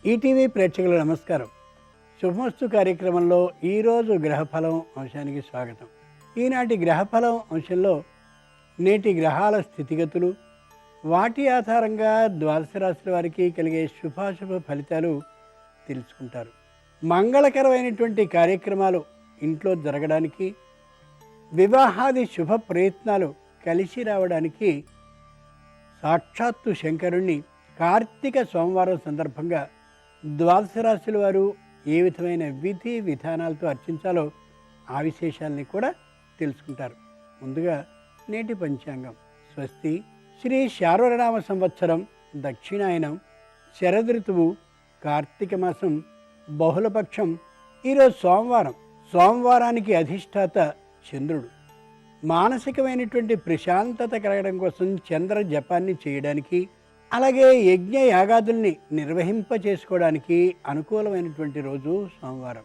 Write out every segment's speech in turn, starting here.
ETV ప్రేక్షకుల నమస్కారం. శుభమస్తు కార్యక్రమంలో ఈరోజు గ్రహఫలం అంశానికి స్వాగతం. ఈనాటి గ్రహఫలం అంశంలో నేటి గ్రహాల స్థితిగతులు, వాటి ఆధారంగా ద్వాదశ రాశుల వారికి కలిగే శుభాశుభ ఫలితాలు తెలుసుకుంటారు. మంగళకరమైనటువంటి కార్యక్రమాలు ఇంట్లో జరగడానికి, వివాహాది శుభ ప్రయత్నాలు కలిసి రావడానికి సాక్షాత్తు శంకరుణ్ణి కార్తీక సోమవారం సందర్భంగా ద్వాదశ రాశుల వారు ఏ విధమైన విధి విధానాలతో అర్చించాలో ఆ విశేషాలని కూడా తెలుసుకుంటారు. ముందుగా నేటి పంచాంగం. స్వస్తి శ్రీ శార్వరనామ సంవత్సరం దక్షిణాయనం శరదృతువు కార్తీక మాసం బహుళపక్షం. ఈరోజు సోమవారం. సోమవారానికి అధిష్టాత చంద్రుడు. మానసికమైనటువంటి ప్రశాంతత కలగడం కోసం చంద్ర జపాన్ని చేయడానికి, అలాగే యజ్ఞ యాగాదుల్ని నిర్వహింపచేసుకోవడానికి అనుకూలమైనటువంటి రోజు సోమవారం.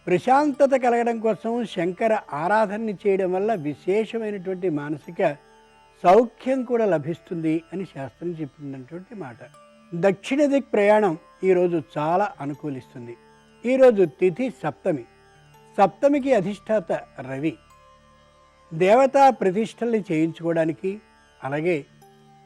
ప్రశాంతత కలగడం కోసం శంకర ఆరాధనని చేయడం వల్ల విశేషమైనటువంటి మానసిక సౌఖ్యం కూడా లభిస్తుంది అని శాస్త్రం చెప్పినటువంటి మాట. దక్షిణ దిక్ ప్రయాణం ఈరోజు చాలా అనుకూలిస్తుంది. ఈరోజు తిథి సప్తమి. సప్తమికి అధిష్టాత రవి. దేవతా ప్రతిష్టల్ని చేయించుకోవడానికి, అలాగే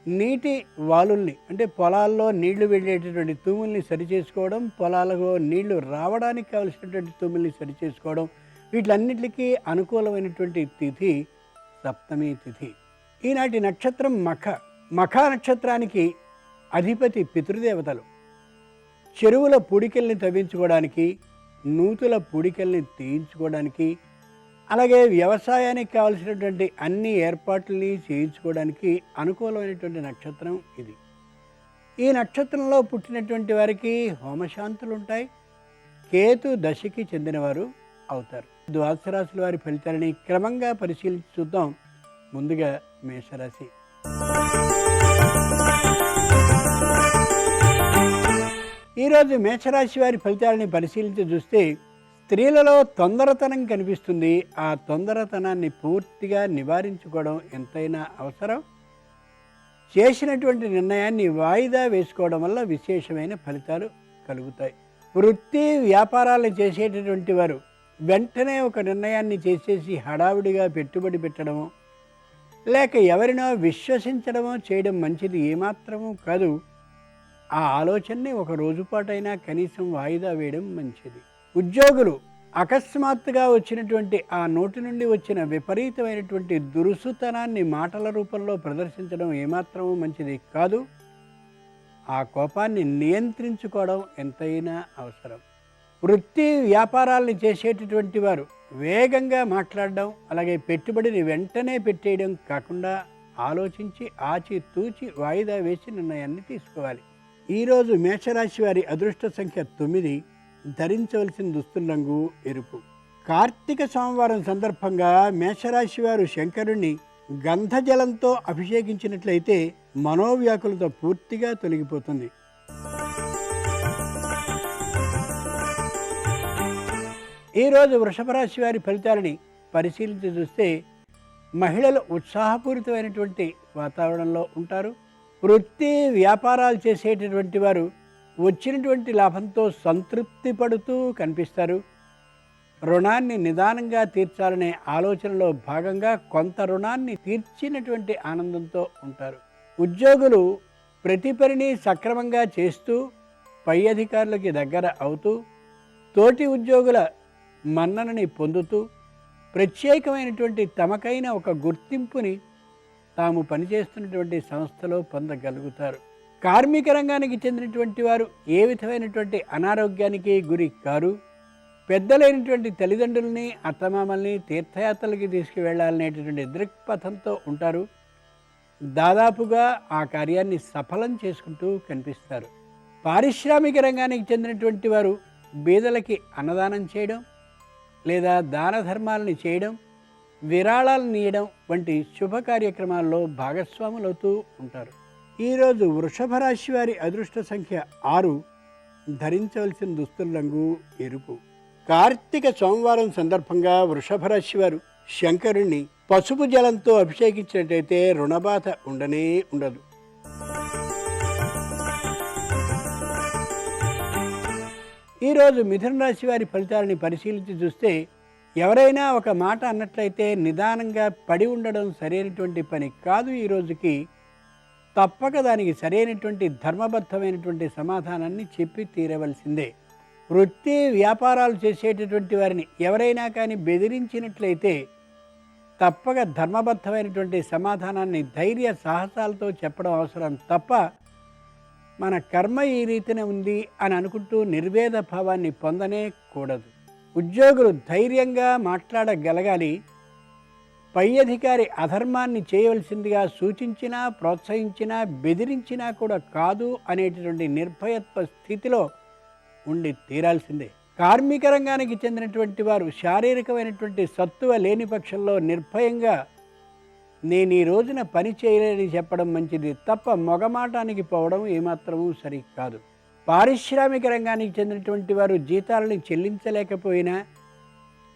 నీటి వాలుల్ని అంటే పొలాల్లో నీళ్లు వెళ్ళేటటువంటి తూముల్ని సరిచేసుకోవడం, పొలాలలో నీళ్లు రావడానికి కావలసినటువంటి తూముల్ని సరిచేసుకోవడం, వీటిలన్నిటికీ అనుకూలమైనటువంటి తిథి సప్తమి తిథి. ఈనాటి నక్షత్రం మఖ. మఖ నక్షత్రానికి అధిపతి పితృదేవతలు. చెరువుల పూడికల్ని తవ్వించుకోవడానికి, నూతుల పూడికల్ని తీయించుకోవడానికి, అలాగే వ్యవసాయానికి కావలసినటువంటి అన్ని ఏర్పాట్లని చేయించుకోవడానికి అనుకూలమైనటువంటి నక్షత్రం ఇది. ఈ నక్షత్రంలో పుట్టినటువంటి వారికి హోమశాంతులు ఉంటాయి. కేతు దశకి చెందినవారు అవుతారు. ద్వాదశ రాశుల వారి ఫలితాలని క్రమంగా పరిశీలించి చూద్దాం. ముందుగా మేషరాశి. ఈరోజు మేషరాశి వారి ఫలితాలని పరిశీలించి చూస్తే స్త్రీలలో తొందరతనం కనిపిస్తుంది. ఆ తొందరతనాన్ని పూర్తిగా నివారించుకోవడం ఎంతైనా అవసరం. చేసినటువంటి నిర్ణయాన్ని వాయిదా వేసుకోవడం వల్ల విశేషమైన ఫలితాలు కలుగుతాయి. వృత్తి వ్యాపారాలు చేసేటటువంటి వారు వెంటనే ఒక నిర్ణయాన్ని చేసేసి హడావుడిగా పెట్టుబడి పెట్టడమో, లేక ఎవరినో విశ్వసించడమో చేయడం మంచిది ఏమాత్రమూ కాదు. ఆ ఆలోచనని ఒక రోజుపాటైనా కనీసం వాయిదా వేయడం మంచిది. ఉద్యోగులు అకస్మాత్తుగా వచ్చినటువంటి ఆ నోటి నుండి వచ్చిన విపరీతమైనటువంటి దురుసుతనాన్ని మాటల రూపంలో ప్రదర్శించడం ఏమాత్రమూ మంచిది కాదు. ఆ కోపాన్ని నియంత్రించుకోవడం ఎంతైనా అవసరం. వృత్తి వ్యాపారాలను చేసేటటువంటి వారు వేగంగా మాట్లాడడం, అలాగే పెట్టుబడిని వెంటనే పెట్టేయడం కాకుండా ఆలోచించి ఆచితూచి వాయిదా వేసి నిర్ణయాన్ని తీసుకోవాలి. ఈరోజు మేషరాశి వారి అదృష్ట సంఖ్య 9. ధరించవలసిన దుస్తుల రంగు ఎరుపు. కార్తీక సోమవారం సందర్భంగా మేషరాశి వారు శంకరుణ్ణి గంధజలంతో అభిషేకించినట్లయితే మనోవ్యాకులత పూర్తిగా తొలగిపోతుంది. ఈరోజు వృషభ రాశి వారి ఫలితాలని పరిశీలించి చూస్తే మహిళలు ఉత్సాహపూరితమైనటువంటి వాతావరణంలో ఉంటారు. వృత్తి వ్యాపారాలు చేసేటటువంటి వారు వచ్చినటువంటి లాభంతో సంతృప్తి పడుతూ కనిపిస్తారు. రుణాన్ని నిదానంగా తీర్చాలనే ఆలోచనలో భాగంగా కొంత రుణాన్ని తీర్చినటువంటి ఆనందంతో ఉంటారు. ఉద్యోగులు ప్రతి పనిని సక్రమంగా చేస్తూ పై అధికారులకి దగ్గర అవుతూ, తోటి ఉద్యోగుల మన్ననని పొందుతూ, ప్రత్యేకమైనటువంటి తమకైన ఒక గుర్తింపుని తాము పనిచేస్తున్నటువంటి సంస్థలో పొందగలుగుతారు. కార్మిక రంగానికి చెందినటువంటి వారు ఏ విధమైనటువంటి అనారోగ్యానికి గురి కారు. పెద్దలైనటువంటి తల్లిదండ్రులని, అత్తమామల్ని తీర్థయాత్రలకి తీసుకువెళ్ళాలనేటటువంటి దృక్పథంతో ఉంటారు. దాదాపుగా ఆ కార్యాన్ని సఫలం చేసుకుంటూ కనిపిస్తారు. పారిశ్రామిక రంగానికి చెందినటువంటి వారు బీదలకి అన్నదానం చేయడం, లేదా దాన ధర్మాలని చేయడం, విరాళాలను ఇవ్వడం వంటి శుభ కార్యక్రమాల్లో భాగస్వాములవుతూ ఉంటారు. ఈరోజు వృషభ రాశి వారి అదృష్ట సంఖ్య 6. ధరించవలసిన దుస్తుల రంగు ఎరుపు. కార్తీక సోమవారం సందర్భంగా వృషభ రాశి వారు శంకరుణ్ణి పసుపు జలంతో అభిషేకించినట్టయితే రుణబాధ ఉండనే ఉండదు. ఈరోజు మిథున రాశి వారి ఫలితాలని పరిశీలించి చూస్తే ఎవరైనా ఒక మాట అన్నట్లయితే నిదానంగా పడి ఉండడం సరైనటువంటి పని కాదు. ఈ రోజుకి తప్పక దానికి సరైనటువంటి ధర్మబద్ధమైనటువంటి సమాధానాన్ని చెప్పి తీరవలసిందే. వృత్తి వ్యాపారాలు చేసేటటువంటి వారిని ఎవరైనా కానీ బెదిరించినట్లయితే తప్పక ధర్మబద్ధమైనటువంటి సమాధానాన్ని ధైర్య సాహసాలతో చెప్పడం అవసరం తప్ప మన కర్మ ఈ రీతిన ఉంది అని అనుకుంటూ నిర్వేద భావాన్ని పొందనే కూడదు. ఉద్యోగులు ధైర్యంగా మాట్లాడగలగాలి. పై అధికారి అధర్మాన్ని చేయవలసిందిగా సూచించినా ప్రోత్సహించినా బెదిరించినా కూడా కాదు అనేటటువంటి నిర్భయత్వ స్థితిలో ఉండి తీరాల్సిందే. కార్మిక రంగానికి చెందినటువంటి వారు శారీరకమైనటువంటి సత్తువ లేని పక్షంలో నిర్భయంగా నేను ఈ రోజున పని చేయలేని చెప్పడం మంచిది తప్ప మొగమాటానికి పోవడం ఏమాత్రమూ సరికాదు. పారిశ్రామిక రంగానికి చెందినటువంటి వారు జీతాలను చెల్లించలేకపోయినా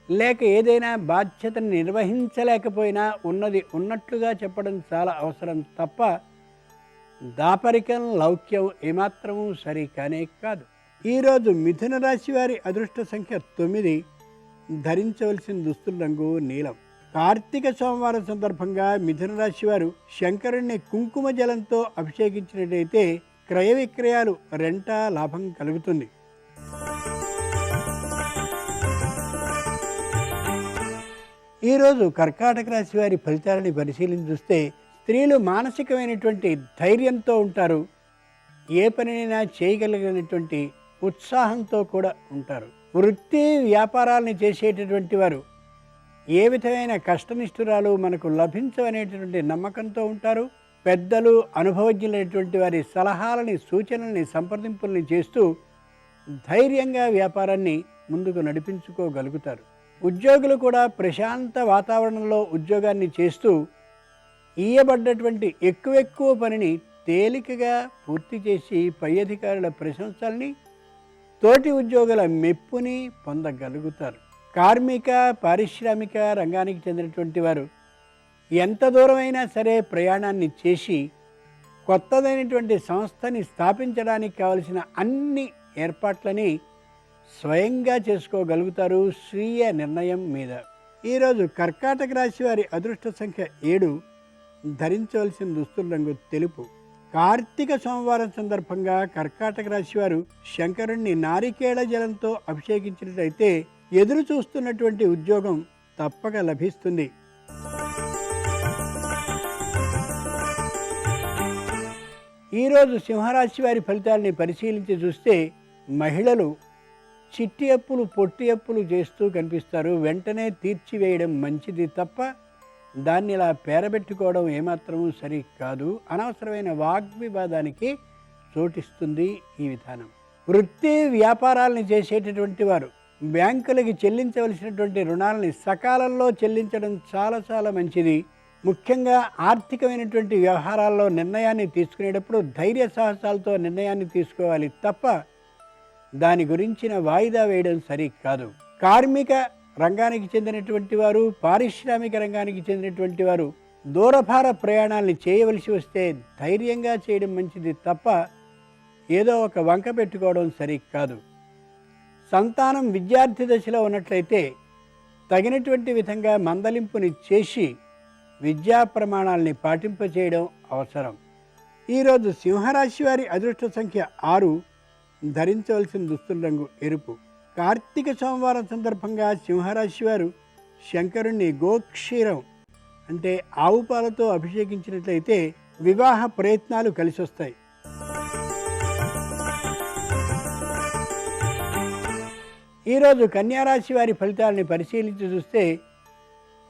లేక ఏదైనా బాధ్యతను నిర్వహించలేకపోయినా ఉన్నది ఉన్నట్లుగా చెప్పడం చాలా అవసరం తప్ప దాపరికం లౌక్యం ఏమాత్రమూ సరికానే కాదు. ఈరోజు మిథున రాశి వారి అదృష్ట సంఖ్య 9. ధరించవలసిన దుస్తుల రంగు నీలం. కార్తీక సోమవారం సందర్భంగా మిథున రాశి వారు శంకరుణ్ణి కుంకుమ జలంతో అభిషేకించినట్లయితే క్రయ విక్రయాలు రెంట లాభం కలుగుతుంది. ఈరోజు కర్కాటక రాశి వారి ఫలితాలని పరిశీలించి చూస్తే స్త్రీలు మానసికమైనటువంటి ధైర్యంతో ఉంటారు. ఏ పనినైనా చేయగలిగినటువంటి ఉత్సాహంతో కూడా ఉంటారు. వృత్తి వ్యాపారాలను చేసేటటువంటి వారు ఏ విధమైన కష్టనిష్ఠురాలు మనకు లభించవనేటటువంటి నమ్మకంతో ఉంటారు. పెద్దలు అనుభవజ్ఞులైనటువంటి వారి సలహాలని సూచనల్ని సంప్రదింపుల్ని చేస్తూ ధైర్యంగా వ్యాపారాన్ని ముందుకు నడిపించుకోగలుగుతారు. ఉద్యోగులు కూడా ప్రశాంత వాతావరణంలో ఉద్యోగాన్ని చేస్తూ ఇయ్యబడ్డటువంటి ఎక్కువ పనిని తేలికగా పూర్తి చేసి పై అధికారుల ప్రశంసల్ని తోటి ఉద్యోగుల మెప్పుని పొందగలుగుతారు. కార్మిక పారిశ్రామిక రంగానికి చెందినటువంటి వారు ఎంత దూరమైనా సరే ప్రయాణాన్ని చేసి కొత్తదైనటువంటి సంస్థని స్థాపించడానికి కావలసిన అన్ని ఏర్పాట్లని స్వయంగా చేసుకోగలుగుతారు స్వీయ నిర్ణయం మీద. ఈరోజు కర్కాటక రాశి వారి అదృష్ట సంఖ్య 7. ధరించవలసిన దుస్తుల రంగు తెలుపు. కార్తీక సోమవారం సందర్భంగా కర్కాటక రాశి వారు శంకరుణ్ణి నారికేళ జలంతో అభిషేకించినట్లయితే ఎదురు చూస్తున్నటువంటి ఉద్యోగం తప్పక లభిస్తుంది. ఈరోజు సింహరాశి వారి ఫలితాలని పరిశీలించి చూస్తే మహిళలు చిట్టి అప్పులు పొట్టి అప్పులు చేస్తూ కనిపిస్తారు. వెంటనే తీర్చివేయడం మంచిది తప్ప దాన్ని ఇలా పేరబెట్టుకోవడం ఏమాత్రమూ సరి కాదు. అనవసరమైన వాగ్వివాదానికి చోటిస్తుంది ఈ విధానం. వృత్తి వ్యాపారాలను చేసేటటువంటి వారు బ్యాంకులకి చెల్లించవలసినటువంటి రుణాలని సకాలంలో చెల్లించడం చాలా మంచిది. ముఖ్యంగా ఆర్థికమైనటువంటి వ్యవహారాల్లో నిర్ణయాన్ని తీసుకునేటప్పుడు ధైర్య సాహసాలతో నిర్ణయాన్ని తీసుకోవాలి తప్ప దాని గురించిన వాయిదా వేయడం సరికాదు. కార్మిక రంగానికి చెందినటువంటి వారు పారిశ్రామిక రంగానికి చెందినటువంటి వారు దూరభార ప్రయాణాలని చేయవలసి వస్తే ధైర్యంగా చేయడం మంచిది తప్ప ఏదో ఒక వంక పెట్టుకోవడం సరికాదు. సంతానం విద్యార్థి దశలో ఉన్నట్లయితే తగినటువంటి విధంగా మందలింపుని చేసి విద్యా ప్రమాణాలని పాటింపచేయడం అవసరం. ఈరోజు సింహరాశి వారి అదృష్ట సంఖ్య 6. ధరించవలసిన దుస్తుల రంగు ఎరుపు. కార్తీక సోమవారం సందర్భంగా సింహరాశి వారు శంకరుణ్ణి గోక్షీరం అంటే ఆవు పాలతో అభిషేకించినట్లయితే వివాహ ప్రయత్నాలు కలిసి వస్తాయి. ఈరోజు కన్యారాశి వారి ఫలితాలని పరిశీలించి చూస్తే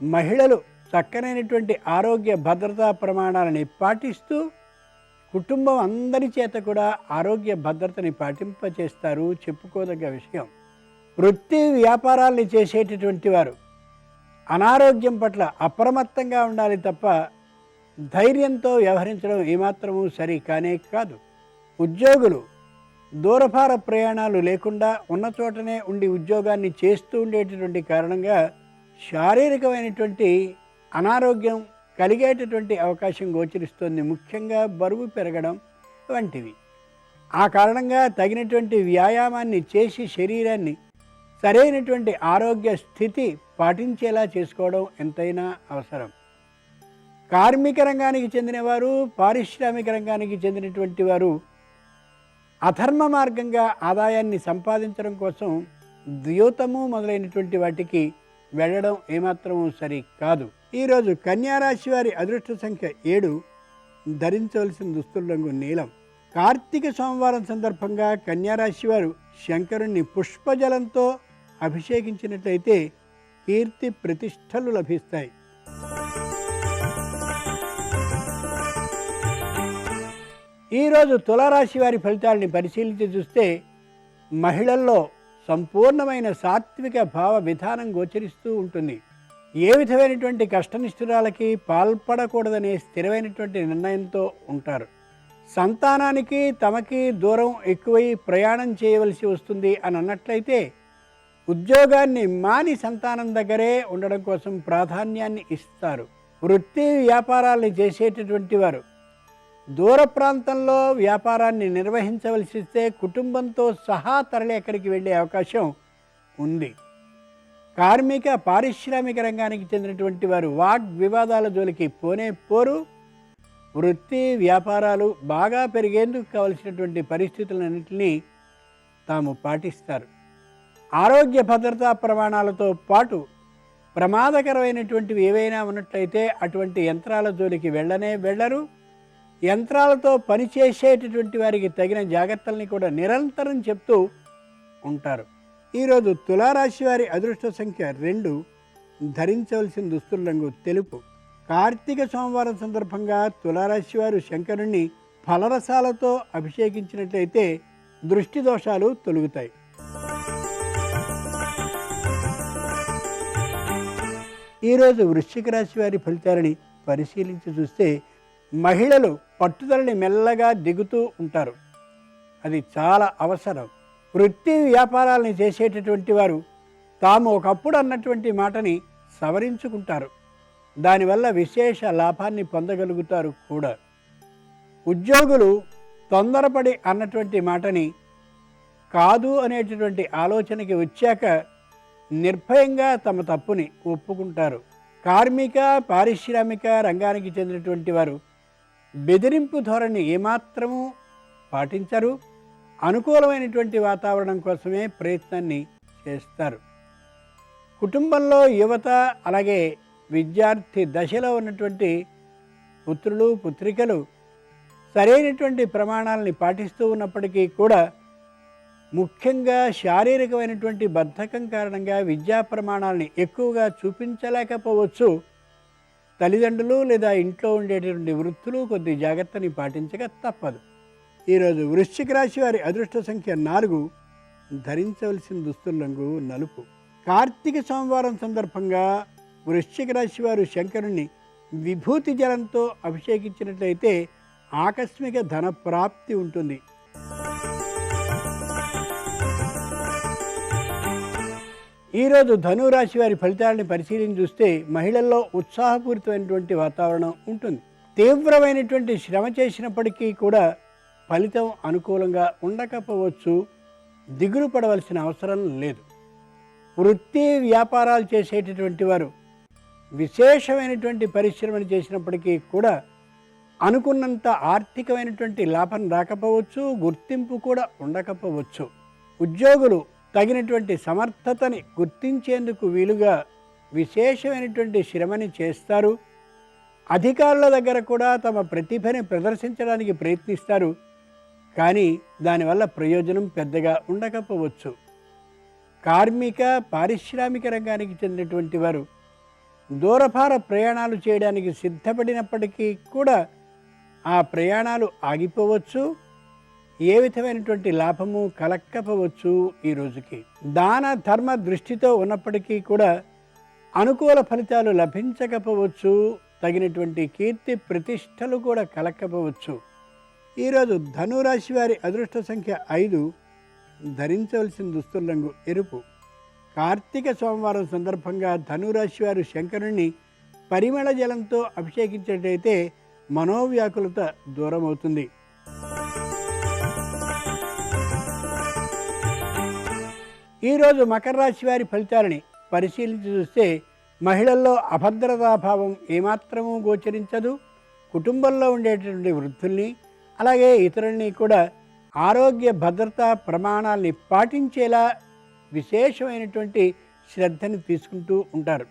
మహిళలు చక్కనైనటువంటి ఆరోగ్య భద్రతా ప్రమాణాలని పాటిస్తూ కుటుంబం అందరి చేత కూడా ఆరోగ్య భద్రతని పాటింపచేస్తారు, చెప్పుకోదగ్గ విషయం. వృత్తి వ్యాపారాల్ని చేసేటటువంటి వారు అనారోగ్యం పట్ల అప్రమత్తంగా ఉండాలి తప్ప ధైర్యంతో వ్యవహరించడం ఏమాత్రమూ సరి కానే కాదు. ఉద్యోగులు దూరభార ప్రయాణాలు లేకుండా ఉన్న చోటనే ఉండి ఉద్యోగాన్ని చేస్తూ ఉండేటటువంటి కారణంగా శారీరకమైనటువంటి అనారోగ్యం కలిగేటటువంటి అవకాశం గోచరిస్తుంది. ముఖ్యంగా బరువు పెరగడం వంటివి. ఆ కారణంగా తగినటువంటి వ్యాయామాన్ని చేసి శరీరాన్ని సరైనటువంటి ఆరోగ్య స్థితి పాటించేలా చేసుకోవడం ఎంతైనా అవసరం. కార్మిక రంగానికి చెందినవారు, పారిశ్రామిక రంగానికి చెందినటువంటి వారు అధర్మ మార్గంగా ఆదాయాన్ని సంపాదించడం కోసం ద్యూతము మొదలైనటువంటి వాటికి వెళ్ళడం ఏమాత్రము సరి కాదు. ఈరోజు కన్యారాశి వారి అదృష్ట సంఖ్య 7, ధరించవలసిన దుస్తుల రంగు నీలం. కార్తీక సోమవారం సందర్భంగా కన్యారాశి వారు శంకరుణ్ణి పుష్పజలంతో అభిషేకించినట్లయితే కీర్తి ప్రతిష్టలు లభిస్తాయి. ఈరోజు తులారాశి వారి ఫలితాలని పరిశీలించి చూస్తే మహిళల్లో సంపూర్ణమైన సాత్విక భావ విధానం గోచరిస్తూ ఉంటుంది. ఏ విధమైనటువంటి కష్టనిష్ఠురాలకి పాల్పడకూడదనే స్థిరమైనటువంటి నిర్ణయంతో ఉంటారు. సంతానానికి తమకి దూరం ఎక్కువై ప్రయాణం చేయవలసి వస్తుంది అని అన్నట్లయితే ఉద్యోగాన్ని మాని సంతానం దగ్గరే ఉండడం కోసం ప్రాధాన్యాన్ని ఇస్తారు. వృత్తి వ్యాపారాలను చేసేటటువంటి వారు దూర ప్రాంతంలో వ్యాపారాన్ని నిర్వహించవలసి వస్తే కుటుంబంతో సహా తరలి ఎక్కడికి వెళ్ళే అవకాశం ఉంది. కార్మిక పారిశ్రామిక రంగానికి చెందినటువంటి వారు వాగ్వివాదాల జోలికి పోనే పోరు. వృత్తి వ్యాపారాలు బాగా పెరిగేందుకు కావలసినటువంటి పరిస్థితులన్నింటినీ తాము పాటిస్తారు. ఆరోగ్య భద్రతా ప్రమాణాలతో పాటు ప్రమాదకరమైనటువంటివి ఏవైనా ఉన్నట్లయితే అటువంటి యంత్రాల జోలికి వెళ్ళరు. యంత్రాలతో పనిచేసేటటువంటి వారికి తగిన జాగ్రత్తల్ని కూడా నిరంతరం చెప్తూ ఉంటారు. ఈరోజు తులారాశి వారి అదృష్ట సంఖ్య 2, ధరించవలసిన దుస్తుల రంగు తెలుపు. కార్తీక సోమవారం సందర్భంగా తులారాశి వారు శంకరుణ్ణి ఫలరసాలతో అభిషేకించినట్లయితే దృష్టి దోషాలు తొలగుతాయి. ఈరోజు వృశ్చిక రాశి వారి ఫలితాలని పరిశీలించి చూస్తే మహిళలు పట్టుదలని మెల్లగా దిగుతూ ఉంటారు. అది చాలా అవసరం. వృత్తి వ్యాపారాలని చేసేటటువంటి వారు తాము ఒకప్పుడు అన్నటువంటి మాటని సవరించుకుంటారు. దానివల్ల విశేష లాభాన్ని పొందగలుగుతారు కూడా. ఉద్యోగులు తొందరపడి అన్నటువంటి మాటని కాదు అనేటటువంటి ఆలోచనకి వచ్చాక నిర్భయంగా తమ తప్పుని ఒప్పుకుంటారు. కార్మిక పారిశ్రామిక రంగానికి చెందినటువంటి వారు బెదిరింపు ధోరణి ఏమాత్రము పాటించరు. అనుకూలమైనటువంటి వాతావరణం కోసమే ప్రయత్నాన్ని చేస్తారు. కుటుంబంలో యువత అలాగే విద్యార్థి దశలో ఉన్నటువంటి పుత్రులు పుత్రికలు సరైనటువంటి ప్రమాణాలని పాటిస్తూ ఉన్నప్పటికీ కూడా ముఖ్యంగా శారీరకమైనటువంటి బద్ధకం కారణంగా విద్యా ప్రమాణాలని ఎక్కువగా చూపించలేకపోవచ్చు. తల్లిదండ్రులు లేదా ఇంట్లో ఉండేటువంటి వృత్తులు కొద్ది జాగ్రత్తని పాటించక తప్పదు. ఈరోజు వృశ్చిక రాశి వారి అదృష్ట సంఖ్య 4, ధరించవలసిన దుస్తుల రంగు నలుపు. కార్తీక సోమవారం సందర్భంగా వృశ్చిక రాశి వారు శంకరుణ్ణి విభూతి జలంతో అభిషేకించినట్లయితే ఆకస్మిక ధన ప్రాప్తి ఉంటుంది. ఈరోజు ధనురాశి వారి ఫలితాలని పరిశీలించి చూస్తే మహిళల్లో ఉత్సాహపూరితమైనటువంటి వాతావరణం ఉంటుంది. తీవ్రమైనటువంటి శ్రమ చేసినప్పటికీ కూడా ఫలితం అనుకూలంగా ఉండకపోవచ్చు. దిగులు పడవలసిన అవసరం లేదు. వృత్తి వ్యాపారాలు చేసేటటువంటి వారు విశేషమైనటువంటి పరిశ్రమలు చేసినప్పటికీ కూడా అనుకున్నంత ఆర్థికమైనటువంటి లాభం రాకపోవచ్చు. గుర్తింపు కూడా ఉండకపోవచ్చు. ఉద్యోగులు తగినటువంటి సమర్థతని గుర్తించేందుకు వీలుగా విశేషమైనటువంటి శ్రమని చేస్తారు. అధికారుల దగ్గర కూడా తమ ప్రతిభని ప్రదర్శించడానికి ప్రయత్నిస్తారు. కానీ దానివల్ల ప్రయోజనం పెద్దగా ఉండకపోవచ్చు. కార్మిక పారిశ్రామిక రంగానికి చెందినటువంటి వారు దూరభార ప్రయాణాలు చేయడానికి సిద్ధపడినప్పటికీ కూడా ఆ ప్రయాణాలు ఆగిపోవచ్చు. ఏ విధమైనటువంటి లాభము కలక్కపోవచ్చు. ఈ రోజుకి దాన ధర్మ దృష్టితో ఉన్నప్పటికీ కూడా అనుకూల ఫలితాలు లభించకపోవచ్చు. తగినటువంటి కీర్తి ప్రతిష్టలు కూడా కలక్కపోవచ్చు. ఈరోజు ధనురాశి వారి అదృష్ట సంఖ్య 5, ధరించవలసిన దుస్తుల రంగు ఎరుపు. కార్తీక సోమవారం సందర్భంగా ధనురాశి వారు శంకరుణ్ణి పరిమళ జలంతో అభిషేకించినట్లయితే మనోవ్యాకులత దూరం అవుతుంది. ఈరోజు మకర రాశి వారి ఫలితాలని పరిశీలించి చూస్తే మహిళల్లో అభద్రతాభావం ఏమాత్రమూ గోచరించదు. కుటుంబంలో ఉండేటటువంటి వృద్ధుల్ని అలాగే ఇతరుల్ని కూడా ఆరోగ్య భద్రతా ప్రమాణాలని పాటించేలా విశేషమైనటువంటి శ్రద్ధని తీసుకుంటూ ఉంటారు.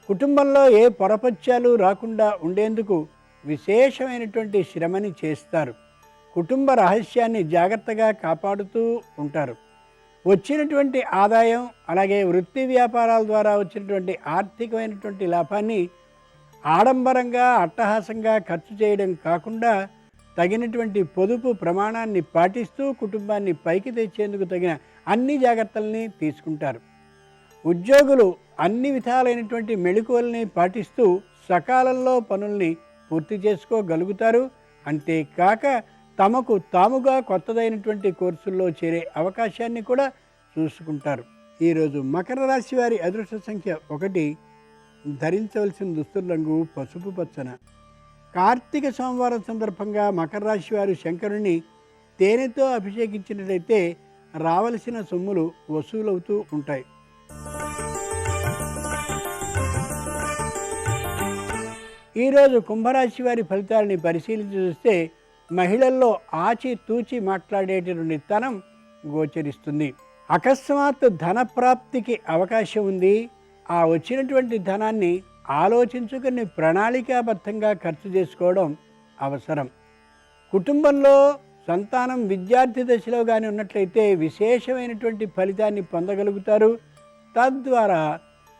కుటుంబంలో ఏ పొరపత్యాలు రాకుండా ఉండేందుకు విశేషమైనటువంటి శ్రమని చేస్తారు. కుటుంబ రహస్యాన్ని జాగ్రత్తగా కాపాడుతూ ఉంటారు. వచ్చినటువంటి ఆదాయం అలాగే వృత్తి వ్యాపారాల ద్వారా వచ్చినటువంటి ఆర్థికమైనటువంటి లాభాన్ని ఆడంబరంగా అట్టహాసంగా ఖర్చు చేయడం కాకుండా తగినటువంటి పొదుపు ప్రమాణాన్ని పాటిస్తూ కుటుంబాన్ని పైకి తెచ్చేందుకు తగిన అన్ని జాగ్రత్తల్ని తీసుకుంటారు. ఉద్యోగులు అన్ని విధాలైనటువంటి మెళకువల్ని పాటిస్తూ సకాలంలో పనుల్ని పూర్తి చేసుకోగలుగుతారు. అంతేకాక తమకు తాముగా కొత్తదైనటువంటి కోర్సుల్లో చేరే అవకాశాన్ని కూడా చూసుకుంటారు. ఈరోజు మకర రాశి వారి అదృష్ట సంఖ్య 1. ధరించవలసిన దుస్తుల రంగు పసుపు పచ్చన. కార్తీక సోమవారం సందర్భంగా మకర రాశి వారు శంకరుని తేనెతో అభిషేకించినట్లయితే రావలసిన సొమ్ములు వసూలవుతూ ఉంటాయి. ఈరోజు కుంభరాశి వారి ఫలితాలని పరిశీలించి చూస్తే మహిళల్లో ఆచితూచి మాట్లాడేటటువంటి తనం గోచరిస్తుంది. అకస్మాత్ ధన ప్రాప్తికి అవకాశం ఉంది. ఆ వచ్చినటువంటి ధనాన్ని ఆలోచించుకుని ప్రణాళికాబద్ధంగా ఖర్చు చేసుకోవడం అవసరం. కుటుంబంలో సంతానం విద్యార్థి దశలో కానీ ఉన్నట్లయితే విశేషమైనటువంటి ఫలితాన్ని పొందగలుగుతారు. తద్వారా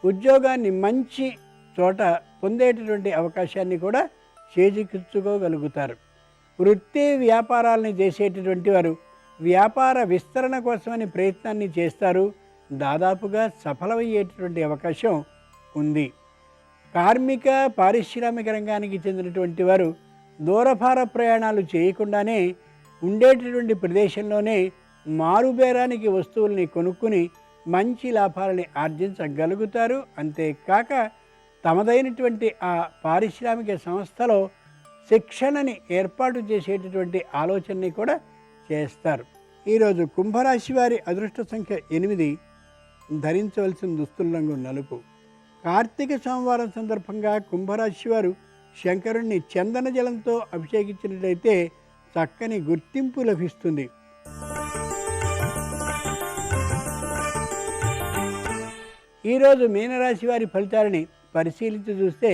ఉద్యోగాన్ని మంచి చోట పొందేటటువంటి అవకాశాన్ని కూడా చేజిక్కించుకోగలుగుతారు. వృత్తి వ్యాపారాలని చేసేటటువంటి వారు వ్యాపార విస్తరణ కోసమని ప్రయత్నాన్ని చేస్తారు. దాదాపుగా సఫలమయ్యేటటువంటి అవకాశం ఉంది. కార్మిక పారిశ్రామిక రంగానికి చెందినటువంటి వారు దూరభార ప్రయాణాలు చేయకుండానే ఉండేటటువంటి ప్రదేశంలోనే మారుబేరానికి వస్తువుల్ని కొనుక్కుని మంచి లాభాలని ఆర్జించగలుగుతారు. అంతేకాక తమదైనటువంటి ఆ పారిశ్రామిక సంస్థలో శిక్షణని ఏర్పాటు చేసేటటువంటి ఆలోచనని కూడా చేస్తారు. ఈరోజు కుంభరాశి వారి అదృష్ట సంఖ్య 8. ధరించవలసిన దుస్తుల రంగు నలుపు. కార్తీక సోమవారం సందర్భంగా కుంభరాశి వారు శంకరుణ్ణి చందన జలంతో అభిషేకించినట్లయితే చక్కని గుర్తింపు లభిస్తుంది. ఈరోజు మీనరాశి వారి ఫలితాలని పరిశీలించి చూస్తే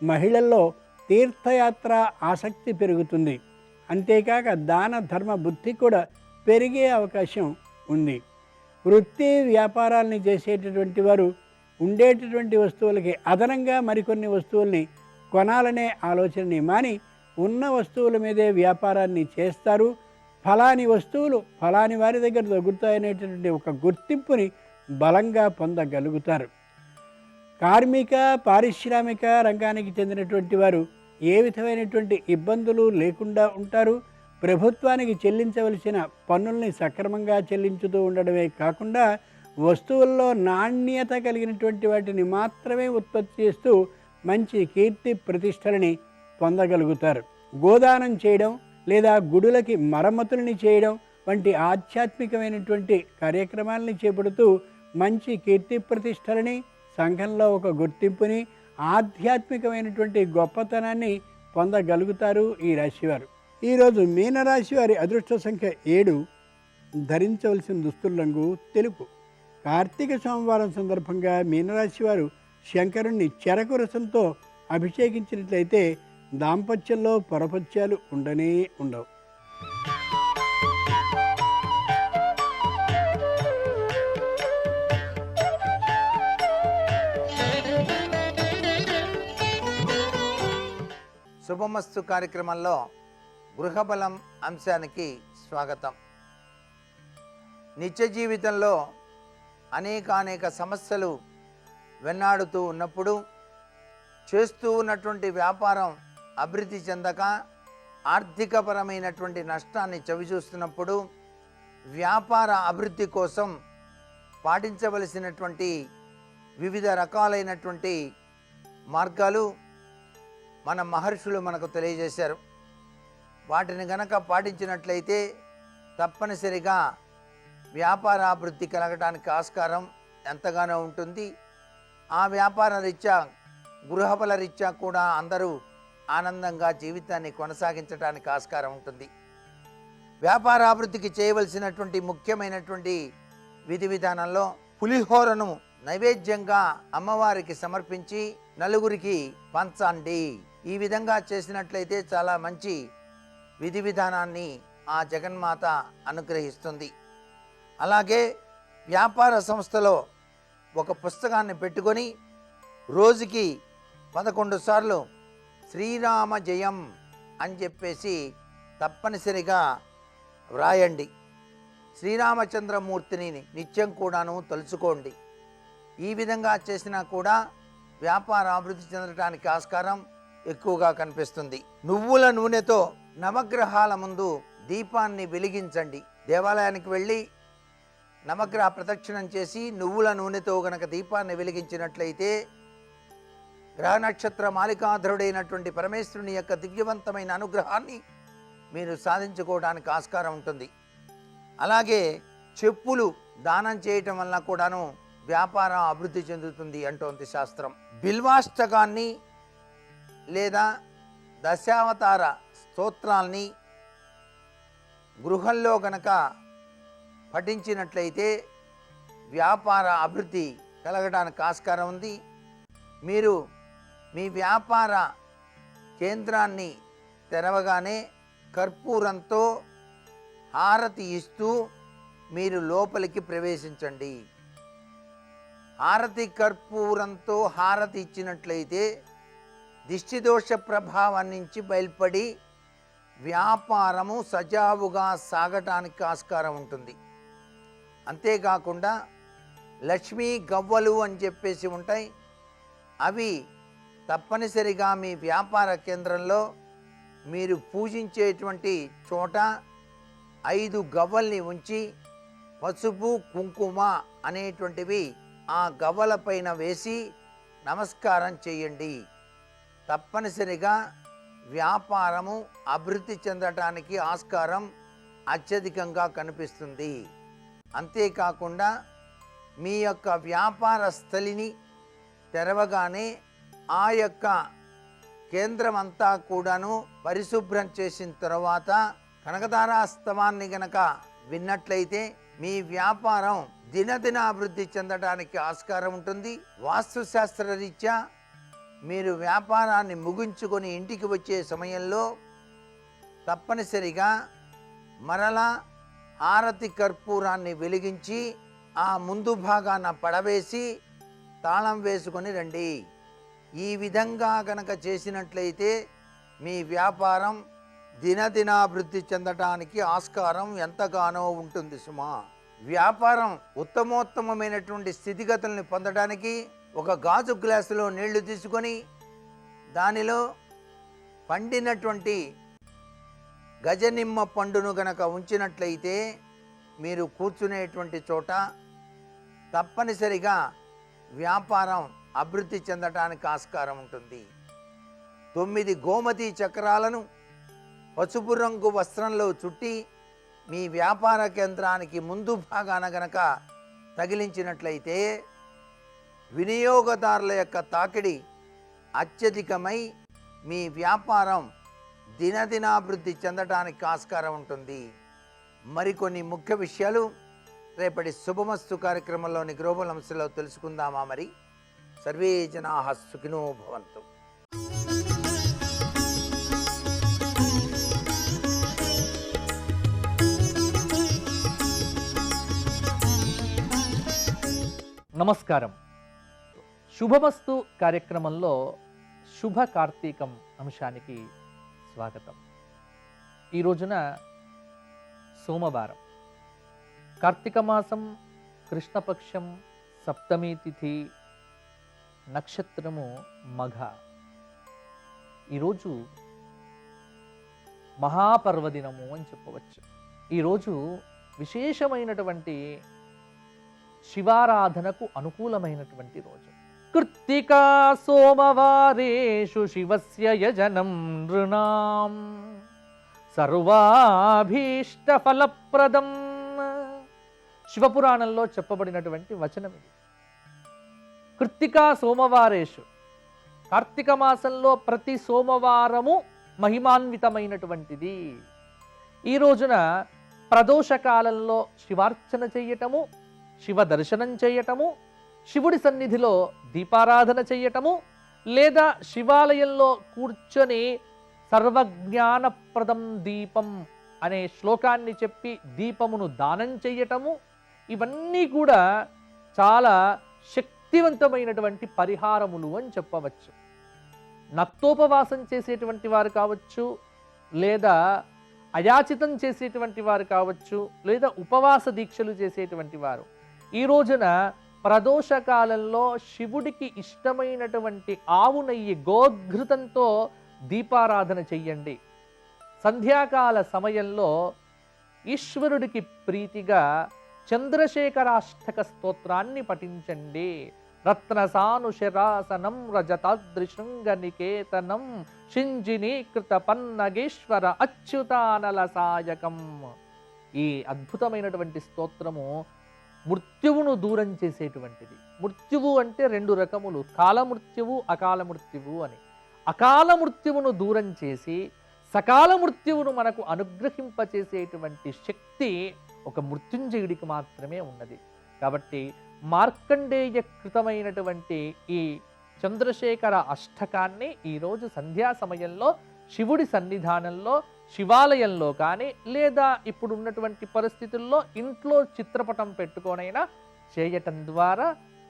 మహిళల్లో తీర్థయాత్ర ఆసక్తి పెరుగుతుంది. అంతేకాక దాన ధర్మ బుద్ధి కూడా పెరిగే అవకాశం ఉంది. వృత్తి వ్యాపారాలని చేసేటటువంటి వారు ఉండేటటువంటి వస్తువులకి అదనంగా మరికొన్ని వస్తువుల్ని కొనాలనే ఆలోచనని మాని ఉన్న వస్తువుల మీదే వ్యాపారాన్ని చేస్తారు. ఫలాని వస్తువులు ఫలాని వారి దగ్గర దొరుకుతాయనేటటువంటి ఒక గుర్తింపుని బలంగా పొందగలుగుతారు. కార్మిక పారిశ్రామిక రంగానికి చెందినటువంటి వారు ఏ విధమైనటువంటి ఇబ్బందులు లేకుండా ఉంటారు. ప్రభుత్వానికి చెల్లించవలసిన పన్నుల్ని సక్రమంగా చెల్లించుతూ ఉండడమే కాకుండా వస్తువుల్లో నాణ్యత కలిగినటువంటి వాటిని మాత్రమే ఉత్పత్తి చేస్తూ మంచి కీర్తి ప్రతిష్టలని పొందగలుగుతారు. గోదానం చేయడం లేదా గుడులకి మరమ్మతుల్ని చేయడం వంటి ఆధ్యాత్మికమైనటువంటి కార్యక్రమాలని చేపడుతూ మంచి కీర్తి ప్రతిష్టలని, సంఘంలో ఒక గుర్తింపుని, ఆధ్యాత్మికమైనటువంటి గొప్పతనాన్ని పొందగలుగుతారు ఈ రాశివారు. ఈరోజు మీనరాశి వారి అదృష్ట సంఖ్య 7. ధరించవలసిన దుస్తుల రంగు తెలుపు. కార్తీక సోమవారం సందర్భంగా మీనరాశి వారు శంకరుణ్ణి చెరకు రసంతో అభిషేకించినట్లయితే దాంపత్యంలో పొరపత్యాలు ఉండనే ఉండవు. శుభమస్తు కార్యక్రమంలో గృహబలం అంశానికి స్వాగతం. నిత్య జీవితంలో అనేక సమస్యలు వెన్నాడుతూ ఉన్నప్పుడు, చేస్తూ ఉన్నటువంటి వ్యాపారం అభివృద్ధి చెందక ఆర్థికపరమైనటువంటి నష్టాన్ని చవిచూస్తున్నప్పుడు, వ్యాపార అభివృద్ధి కోసం పాటించవలసినటువంటి వివిధ రకాలైనటువంటి మార్గాలు మన మహర్షులు మనకు తెలియజేశారు. వాటిని గనక పాటించినట్లయితే తప్పనిసరిగా వ్యాపారాభివృద్ధి కలగటానికి ఆస్కారం ఎంతగానో ఉంటుంది. ఆ వ్యాపార రీత్యా గృహఫల రీత్యా కూడా అందరూ ఆనందంగా జీవితాన్ని కొనసాగించడానికి ఆస్కారం ఉంటుంది. వ్యాపారాభివృద్ధికి చేయవలసినటువంటి ముఖ్యమైనటువంటి విధి విధానంలో పులిహోరను నైవేద్యంగా అమ్మవారికి సమర్పించి నలుగురికి పంచండి. ఈ విధంగా చేసినట్లయితే చాలా మంచి విధి విధానాన్ని ఆ జగన్మాత అనుగ్రహిస్తుంది. అలాగే వ్యాపార సంస్థలో ఒక పుస్తకాన్ని పెట్టుకొని రోజుకి 11 సార్లు శ్రీరామ జయం అని చెప్పేసి తప్పనిసరిగా వ్రాయండి. శ్రీరామచంద్రమూర్తిని నిత్యం కూడాను తలుచుకోండి. ఈ విధంగా చేసినా కూడా వ్యాపార అభివృద్ధి చెందడానికి ఆస్కారం ఎక్కువగా కనిపిస్తుంది. నువ్వుల నూనెతో నవగ్రహాల ముందు దీపాన్ని వెలిగించండి. దేవాలయానికి వెళ్ళి నవగ్రహ ప్రదక్షిణం చేసి నువ్వుల నూనెతో గనక దీపాన్ని వెలిగించినట్లయితే గ్రహ నక్షత్ర మాలికాధరుడైనటువంటి పరమేశ్వరుని యొక్క దివ్యవంతమైన అనుగ్రహాన్ని మీరు సాధించుకోవడానికి ఆస్కారం ఉంటుంది. అలాగే చెప్పులు దానం చేయటం వల్ల కూడాను వ్యాపారం అభివృద్ధి చెందుతుంది అంటోంది శాస్త్రం. బిల్వాష్టకాన్ని లేదా దశావతార స్తోత్రాల్ని గృహంలో గనక పఠించినట్లయితే వ్యాపార అభివృద్ధి కలగడానికి ఆస్కారం ఉంది. మీరు మీ వ్యాపార కేంద్రాన్ని తెరవగానే కర్పూరంతో హారతి ఇస్తూ మీరు లోపలికి ప్రవేశించండి. కర్పూరంతో హారతి ఇచ్చినట్లయితే దిష్టిదోష ప్రభావం నుంచి బయల్పడి వ్యాపారము సజావుగా సాగటానికి ఆస్కారం ఉంటుంది. అంతేకాకుండా లక్ష్మీ గవ్వలు అని చెప్పేసి ఉంటాయి. అవి తప్పనిసరిగా మీ వ్యాపార కేంద్రంలో మీరు పూజించేటువంటి చోట 5 గవ్వల్ని ఉంచి పసుపు కుంకుమ అనేటువంటివి ఆ గవ్వల పైన వేసి నమస్కారం చేయండి. తప్పనిసరిగా వ్యాపారము అభివృద్ధి చెందటానికి ఆస్కారం అత్యధికంగా కనిపిస్తుంది. అంతేకాకుండా మీ యొక్క వ్యాపార స్థలిని తెరవగానే ఆ యొక్క కేంద్రం అంతా కూడాను పరిశుభ్రం చేసిన తర్వాత కనకదారాస్తవాన్ని గనక విన్నట్లయితే మీ వ్యాపారం దినదిన అభివృద్ధి చెందడానికి ఆస్కారం ఉంటుంది. వాస్తుశాస్త్ర రీత్యా మీరు వ్యాపారాన్ని ముగించుకొని ఇంటికి వచ్చే సమయంలో తప్పనిసరిగా మరలా హారతి కర్పూరాన్ని వెలిగించి ఆ ముందు భాగాన పడవేసి తాళం వేసుకొని రండి. ఈ విధంగా గనక చేసినట్లయితే మీ వ్యాపారం దినదినాభివృద్ధి చెందటానికి ఆస్కారం ఎంతగానో ఉంటుంది సుమా. వ్యాపారం ఉత్తమోత్తమైనటువంటి స్థితిగతుల్ని పొందడానికి ఒక గాజు గ్లాసులో నీళ్లు తీసుకొని దానిలో పండినటువంటి గజనిమ్మ పండును గనక ఉంచినట్లయితే మీరు కూర్చునేటువంటి చోట తప్పనిసరిగా వ్యాపారం అభివృద్ధి చెందడానికి ఆస్కారం ఉంటుంది. 9 గోమతి చక్రాలను పసుపు రంగు వస్త్రంలో చుట్టి మీ వ్యాపార కేంద్రానికి ముందు భాగాన గనక తగిలించినట్లయితే వినియోగదారుల యొక్క తాకిడి అత్యధికమై మీ వ్యాపారం దినదినాభివృద్ధి చెందడానికి ఆస్కారం ఉంటుంది. మరికొన్ని ముఖ్య విషయాలు రేపటి శుభమస్తు కార్యక్రమంలోని గ్లోబల్ అంశంలో తెలుసుకుందామా? మరి సర్వే జనాః సుఖినో భవంతు. నమస్కారం. శుభమస్తు కార్యక్రమంలో శుభ కార్తీకం అంశానికి స్వాగతం. ఈ రోజున సోమవారం, కార్తీక మాసం, కృష్ణపక్షం, సప్తమి తిథి, నక్షత్రము మఘ. ఈరోజు మహాపర్వదినము అని చెప్పవచ్చు. ఈరోజు విశేషమైనటువంటి శివారాధనకు అనుకూలమైనటువంటి రోజు. కృత్తికా సోమవారేషు శివస్య యజనం నృణాం సర్వాభీష్ట ఫలప్రదం శివపురాణంలో చెప్పబడినటువంటి వచనం ఇది. కృత్తికా సోమవారేషు, కార్తీక మాసంలో ప్రతి సోమవారము మహిమాన్వితమైనటువంటిది. ఈ రోజున ప్రదోష కాలంలో శివార్చన చేయటము, శివ దర్శనం చేయటము, శివుడి సన్నిధిలో దీపారాధన చేయటము, లేదా శివాలయంలో కూర్చొని సర్వజ్ఞానప్రదం దీపం అనే శ్లోకాన్ని చెప్పి దీపమును దానం చేయటము, ఇవన్నీ కూడా చాలా శక్తివంతమైనటువంటి పరిహారములు అని చెప్పవచ్చు. నక్తోపవాసం చేసేటువంటి వారు కావచ్చు, లేదా అయాచితం చేసేటువంటి వారు కావచ్చు, లేదా ఉపవాస దీక్షలు చేసేటువంటి వారు ఈ రోజున ప్రదోష కాలంలో శివుడికి ఇష్టమైనటువంటి ఆవు నెయ్యి గోఘృతంతో దీపారాధన చెయ్యండి. సంధ్యాకాల సమయంలో ఈశ్వరుడికి ప్రీతిగా చంద్రశేఖరాష్టక స్తోత్రాన్ని పఠించండి. రత్నసానుశరాసనం రజతాద్రిశృంగ నికేతనం షింజినీకృత పన్నగేశ్వర అచ్యుతానల సాయకం. ఈ అద్భుతమైనటువంటి స్తోత్రము మృత్యువును దూరం చేసేటువంటిది. మృత్యువు అంటే రెండు రకములు, కాలమృత్యువు, అకాల మృత్యువు అని. అకాల మృత్యువును దూరం చేసి సకాల మృత్యువును మనకు అనుగ్రహింపచేసేటువంటి శక్తి ఒక మృత్యుంజయుడికి మాత్రమే ఉన్నది. కాబట్టి మార్కండేయ కృతమైనటువంటి ఈ చంద్రశేఖర అష్టకాన్ని ఈరోజు సంధ్యా సమయంలో శివుడి సన్నిధానంలో శివాలయంలో కానీ, లేదా ఇప్పుడు ఉన్నటువంటి పరిస్థితుల్లో ఇంట్లో చిత్రపటం పెట్టుకొనైనా చేయటం ద్వారా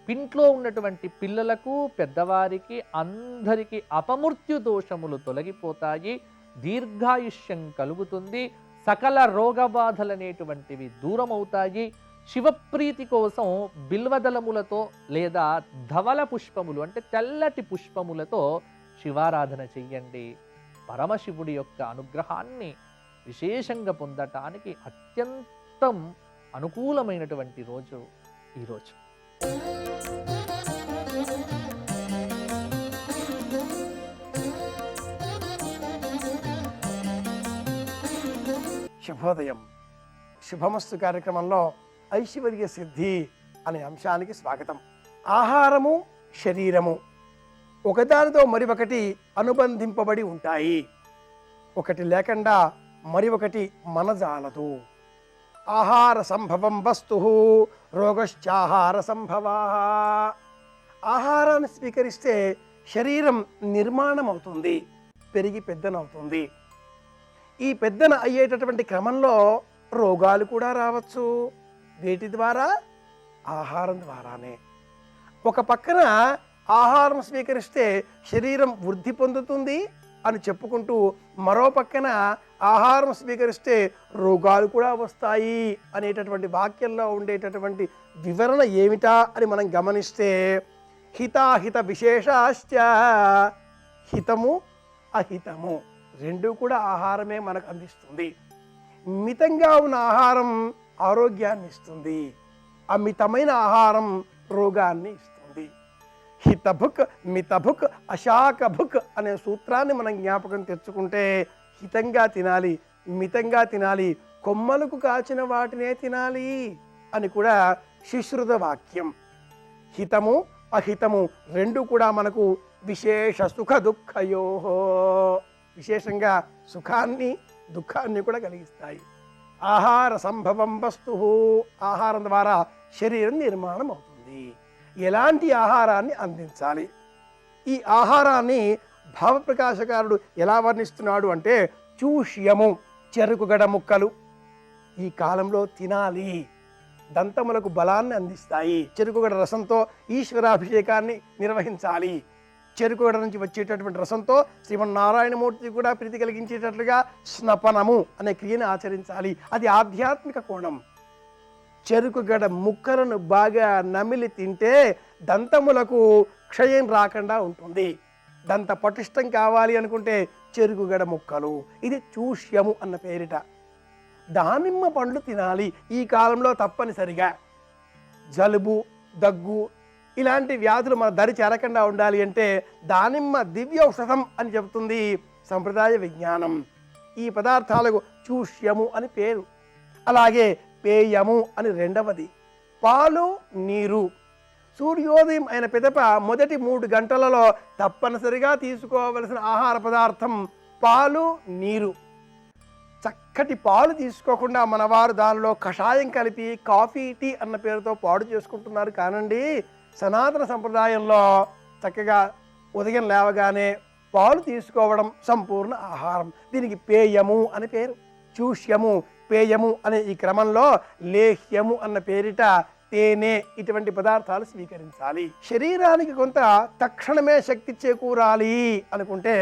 ఇంట్లో ఉన్నటువంటి పిల్లలకు, పెద్దవారికి అందరికీ అపమృత్యు దోషములు తొలగిపోతాయి, దీర్ఘాయుష్యం కలుగుతుంది, సకల రోగబాధలనేటువంటివి దూరమవుతాయి. శివప్రీతి కోసం బిల్వదళములతో లేదా ధవల పుష్పములు అంటే తెల్లటి పుష్పములతో శివారాధన చెయ్యండి. పరమశివుడి యొక్క అనుగ్రహాన్ని విశేషంగా పొందటానికి అత్యంతం అనుకూలమైనటువంటి రోజు ఈరోజు. శుభోదయం. శుభమస్తు కార్యక్రమంలో ఐశ్వర్య సిద్ధి అనే అంశానికి స్వాగతం. ఆహారము, శరీరము ఒకదానితో మరి ఒకటి అనుబంధింపబడి ఉంటాయి. ఒకటి లేకుండా మరి ఒకటి మనజాలదు. ఆహార సంభవం వస్తు రోగశ్చాహార సంభవా. ఆహారాన్ని స్వీకరిస్తే శరీరం నిర్మాణం అవుతుంది, పెరిగి పెద్దనవుతుంది. ఈ పెద్దన అయ్యేటటువంటి క్రమంలో రోగాలు కూడా రావచ్చు. వేటి ద్వారా? ఆహారం ద్వారానే. ఒక పక్కన ఆహారం స్వీకరిస్తే శరీరం వృద్ధి పొందుతుంది అని చెప్పుకుంటూ, మరో పక్కన ఆహారం స్వీకరిస్తే రోగాలు కూడా వస్తాయి అనేటటువంటి వాక్యంలో ఉండేటటువంటి వివరణ ఏమిటా అని మనం గమనిస్తే, హితాహిత విశేషాశ్చ, హితము అహితము రెండు కూడా ఆహారమే మనకు అందిస్తుంది. మితంగా ఉన్న ఆహారం ఆరోగ్యాన్ని ఇస్తుంది, అమితమైన ఆహారం రోగాన్ని ఇస్తుంది. హితభుక్ మితభుక్ అశాకభుక్ అనే సూత్రాన్ని మనం జ్ఞాపకం తెచ్చుకుంటే, హితంగా తినాలి, మితంగా తినాలి, కొమ్మలకు కాచిన వాటినే తినాలి అని కూడా శుశ్రుత వాక్యం. హితము అహితము రెండు కూడా మనకు విశేష సుఖ దుఃఖయోహో, విశేషంగా సుఖాన్ని దుఃఖాన్ని కూడా కలిగిస్తాయి. ఆహార సంభవం వస్తు, ఆహారం ద్వారా శరీరం నిర్మాణం అవుతుంది. ఎలాంటి ఆహారాన్ని అందించాలి? ఈ ఆహారాన్ని భావప్రకాశకారుడు ఎలా వర్ణిస్తున్నాడు అంటే, చూష్యము చెరుకుగడ ముక్కలు ఈ కాలంలో తినాలి, దంతములకు బలాన్ని అందిస్తాయి. చెరుకుగడ రసంతో ఈశ్వరాభిషేకాన్ని నిర్వహించాలి. చెరుకుగడ నుంచి వచ్చేటటువంటి రసంతో శ్రీమన్నారాయణమూర్తి కూడా ప్రీతి కలిగించేటట్లుగా స్నపనము అనే క్రియను ఆచరించాలి. అది ఆధ్యాత్మిక కోణం. చెరుకుగడ ముక్కలను బాగా నమిలి తింటే దంతములకు క్షయం రాకుండా ఉంటుంది. దంత పటిష్టం కావాలి అనుకుంటే చెరుకుగడ ముక్కలు, ఇది చూష్యము అన్న పేరిట. దానిమ్మ పండ్లు తినాలి ఈ కాలంలో తప్పనిసరిగా. జలుబు, దగ్గు ఇలాంటి వ్యాధులు మన దరి చేరకుండా ఉండాలి అంటే దానిమ్మ దివ్య ఔషధం అని చెబుతుంది సంప్రదాయ విజ్ఞానం. ఈ పదార్థాలకు చూష్యము అని పేరు. అలాగే పేయము అని రెండవది. పాలు నీరు సూర్యోదయం అయిన పిదప మొదటి 3 గంటలలో తప్పనిసరిగా తీసుకోవలసిన ఆహార పదార్థం పాలు నీరు. చక్కటి పాలు తీసుకోకుండా మనవారు దానిలో కషాయం కలిపి కాఫీ టీ అన్న పేరుతో పాడు చేసుకుంటున్నారు. కానండి సనాతన సంప్రదాయంలో చక్కగా ఉదయం లేవగానే పాలు తీసుకోవడం సంపూర్ణ ఆహారం. దీనికి పేయము అని పేరు. చూష్యము పేయము అనే ఈ క్రమంలో లేహ్యము అన్న పేరిట తేనె ఇటువంటి పదార్థాలు స్వీకరించాలి. శరీరానికి కొంత తక్షణమే శక్తి చేకూరాలి అనుకుంటే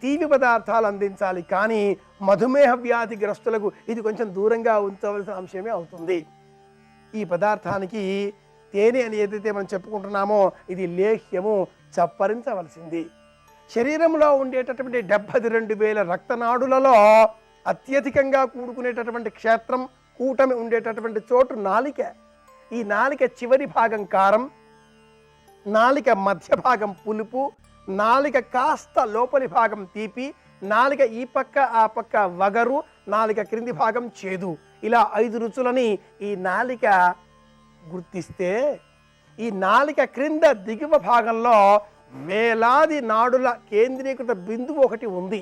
తీపి పదార్థాలు అందించాలి. కానీ మధుమేహ వ్యాధిగ్రస్తులకు ఇది కొంచెం దూరంగా ఉంచవలసిన అంశమే అవుతుంది. ఈ పదార్థానికి తేనె అని ఏదైతే మనం చెప్పుకుంటున్నామో ఇది లేహ్యము, చప్పరించవలసింది. శరీరంలో ఉండేటటువంటి 72,000 రక్తనాడులలో అత్యధికంగా కూడుకునేటటువంటి క్షేత్రం కూటమి ఉండేటటువంటి చోటు నాలిక. ఈ నాలిక చివరి భాగం కారం, నాలిక మధ్య భాగం పులుపు, నాలిక కాస్త లోపలి భాగం తీపి, నాలిక ఈ పక్క ఆ పక్క వగరు, నాలిక క్రింది భాగం చేదు. ఇలా 5 రుచులని ఈ నాలిక గుర్తిస్తే ఈ నాలిక క్రింద దిగువ భాగంలో వేలాది నాడుల కేంద్రీకృత బిందువు ఒకటి ఉంది.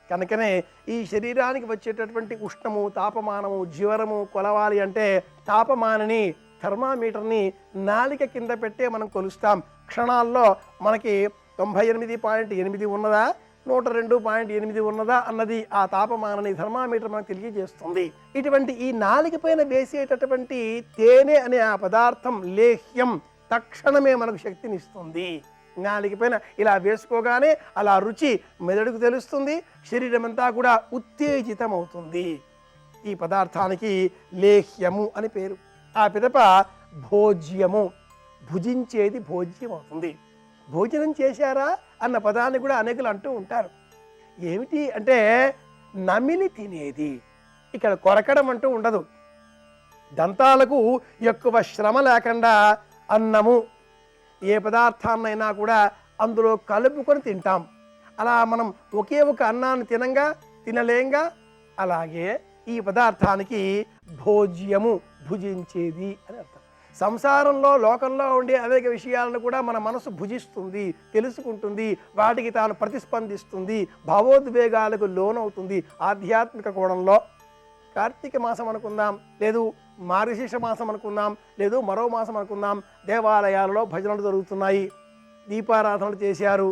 కనుకనే ఈ శరీరానికి వచ్చేటటువంటి ఉష్ణము, తాపమానము, జ్వరము కొలవాలి అంటే తాపమానని థర్మామీటర్ని నాలిక కింద పెట్టే మనం కొలుస్తాం. క్షణాల్లో మనకి 98.8 ఉన్నదా, 102.8 ఉన్నదా అన్నది ఆ తాపమానని థర్మామీటర్ మనకు తెలియజేస్తుంది. ఇటువంటి ఈ నాలిక పైన వేసేటటువంటి తేనె అనే ఆ పదార్థం లేహ్యం తక్షణమే మనకు శక్తినిస్తుంది. నాలిక పైన ఇలా వేసుకోగానే అలా రుచి మెదడుకు తెలుస్తుంది, శరీరం అంతా కూడా ఉత్తేజితం అవుతుంది. ఈ పదార్థానికి లేహ్యము అని పేరు. ఆ పిదప భోజ్యము, భుజించేది భోజ్యం అవుతుంది. భోజనం చేశారా అన్న పదాన్ని కూడా అనేకులు అంటూ ఉంటారు. ఏమిటి అంటే నమిలి తినేది. ఇక్కడ కొరకడం అంటూ ఉండదు. దంతాలకు ఎక్కువ శ్రమ లేకుండా అన్నము ఏ పదార్థాన్నైనా కూడా అందులో కలుపుకొని తింటాం. అలా మనం ఒకే ఒక అన్నాన్ని తినలేంగా. అలాగే ఈ పదార్థానికి భోజ్యము, భుజించేది అని అర్థం. సంసారంలో లోకంలో ఉండే అనేక విషయాలను కూడా మన మనసు భుజిస్తుంది, తెలుసుకుంటుంది, వాటికి తాను ప్రతిస్పందిస్తుంది, భావోద్వేగాలకు లోనవుతుంది. ఆధ్యాత్మిక కోణంలో కార్తీక మాసం అనుకుందాం, లేదు మార్గశీర్ష మాసం అనుకుందాం, లేదు మరో మాసం అనుకుందాం, దేవాలయాలలో భజనలు జరుగుతున్నాయి, దీపారాధనలు చేశారు,